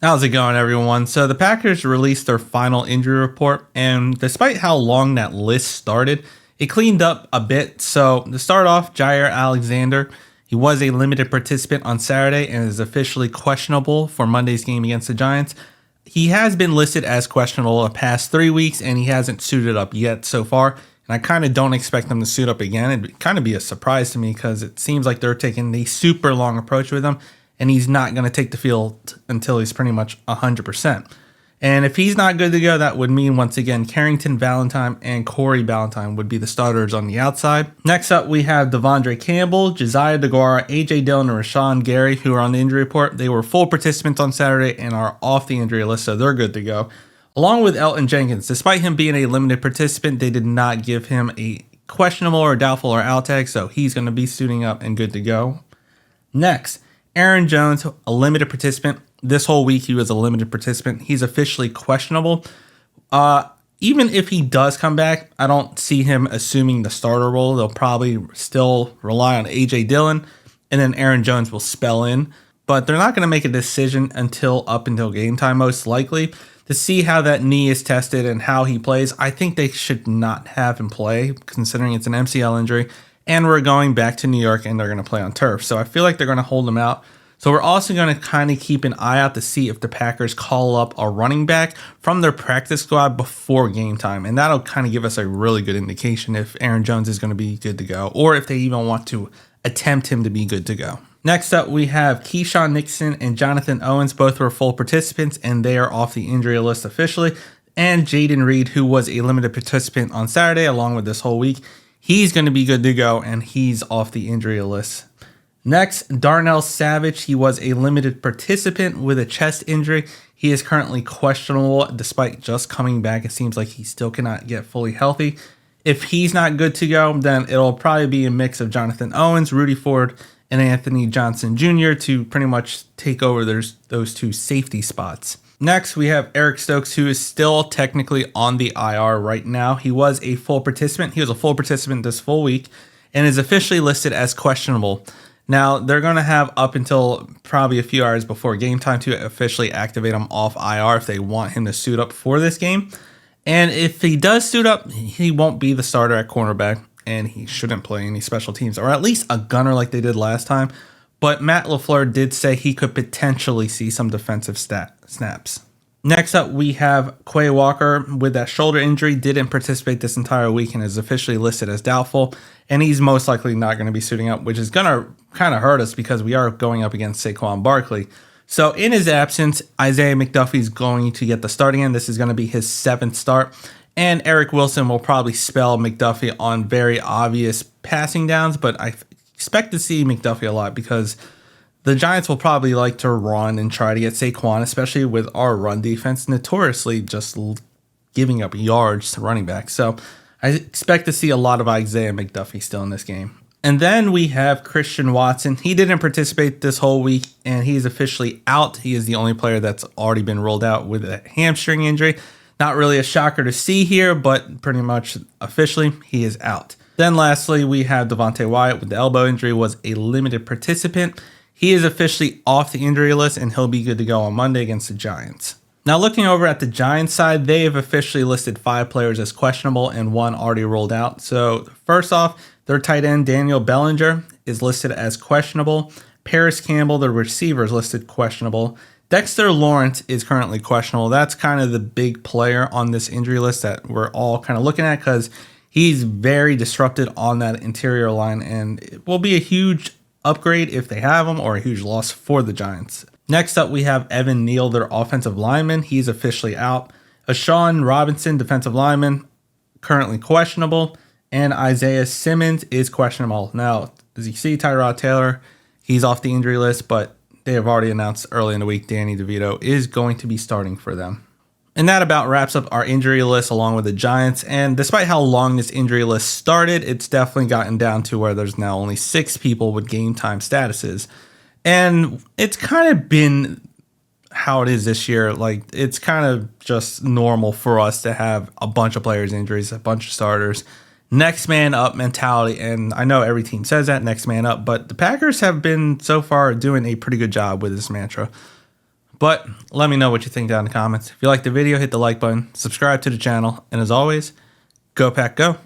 How's it going, everyone? So the Packers released their final injury report, and despite how long that list started, it cleaned up a bit. So to start off, Jaire Alexander, he was a limited participant on Saturday and is officially questionable for Monday's game against the Giants. He has been listed as questionable the past 3 weeks, and he hasn't suited up yet so far. And I kind of don't expect him to suit up again. It'd kind of be a surprise to me because it seems like they're taking the super long approach with him, and he's not going to take the field until he's pretty much 100%. And if he's not good to go, that would mean, once again, Carrington Valentine and Corey Ballantyne would be the starters on the outside. Next up, we have Devondre Campbell, Josiah DeGuara, A.J. Dillon, and Rashawn Gary, who are on the injury report. They were full participants on Saturday and are off the injury list, so they're good to go. Along with Elton Jenkins, despite him being a limited participant, they did not give him a questionable or doubtful or out tag, so he's going to be suiting up and good to go. Next, Aaron Jones, a limited participant. This whole week, he was a limited participant. He's officially questionable. Even if he does come back, I don't see him assuming the starter role. They'll probably still rely on A.J. Dillon, and then Aaron Jones will spell in. But they're not going to make a decision until game time, most likely, to see how that knee is tested and how he plays. I think they should not have him play, considering it's an MCL injury, and we're going back to New York, and they're going to play on turf. So I feel like they're going to hold him out. So we're also going to kind of keep an eye out to see if the Packers call up a running back from their practice squad before game time. And that'll kind of give us a really good indication if Aaron Jones is going to be good to go, or if they even want to attempt him to be good to go. Next up, we have Keyshawn Nixon and Jonathan Owens. Both were full participants, and they are off the injury list officially. And Jaden Reed, who was a limited participant on Saturday, along with this whole week, he's going to be good to go, and he's off the injury list. Next, Darnell Savage. He was a limited participant with a chest injury. He is currently questionable despite just coming back. It seems like he still cannot get fully healthy. If he's not good to go, then it'll probably be a mix of Jonathan Owens, Rudy Ford, and Anthony Johnson Jr. to pretty much take over those two safety spots. Next, we have Eric Stokes, who is still technically on the IR right now. He was a full participant. He was a full participant this full week and is officially listed as questionable. Now, they're going to have up until probably a few hours before game time to officially activate him off IR if they want him to suit up for this game. And if he does suit up, he won't be the starter at cornerback, and he shouldn't play any special teams, or at least a gunner like they did last time. But Matt LaFleur did say he could potentially see some defensive snaps. Next up, we have Quay Walker with that shoulder injury, didn't participate this entire week and is officially listed as doubtful. And he's most likely not going to be suiting up, which is going to kind of hurt us because we are going up against Saquon Barkley. So in his absence, Isaiah McDuffie is going to get the start again. This is going to be his 7th start. And Eric Wilson will probably spell McDuffie on very obvious passing downs, but I expect to see McDuffie a lot because the Giants will probably like to run and try to get Saquon, especially with our run defense notoriously just giving up yards to running backs. So I expect to see a lot of Isaiah McDuffie still in this game. And then we have Christian Watson. He didn't participate this whole week, and he is officially out. He is the only player that's already been ruled out with a hamstring injury. Not really a shocker to see here, but pretty much officially he is out. Then lastly, we have Devontae Wyatt with the elbow injury, was a limited participant. He is officially off the injury list, and he'll be good to go on Monday against the Giants. Now, looking over at the Giants side, they have officially listed 5 players as questionable and 1 already rolled out. So first off, their tight end, Daniel Bellinger, is listed as questionable. Paris Campbell, the receiver, is listed questionable. Dexter Lawrence is currently questionable. That's kind of the big player on this injury list that we're all kind of looking at because he's very disrupted on that interior line, and it will be a huge upgrade if they have him, or a huge loss for the Giants. Next up, we have Evan Neal, their offensive lineman. He's officially out. Ashawn Robinson, defensive lineman, currently questionable. And Isaiah Simmons is questionable. Now, as you see, Tyrod Taylor, he's off the injury list, but they have already announced early in the week Danny DeVito is going to be starting for them. And that about wraps up our injury list along with the Giants. And despite how long this injury list started, it's definitely gotten down to where there's now only 6 people with game time statuses. And it's kind of been how it is this year. Like, it's kind of just normal for us to have a bunch of players injuries, a bunch of starters. Next man up mentality. And I know every team says that, next man up. But the Packers have been so far doing a pretty good job with this mantra. But let me know what you think down in the comments. If you liked the video, hit the like button, subscribe to the channel, and as always, go Pack Go.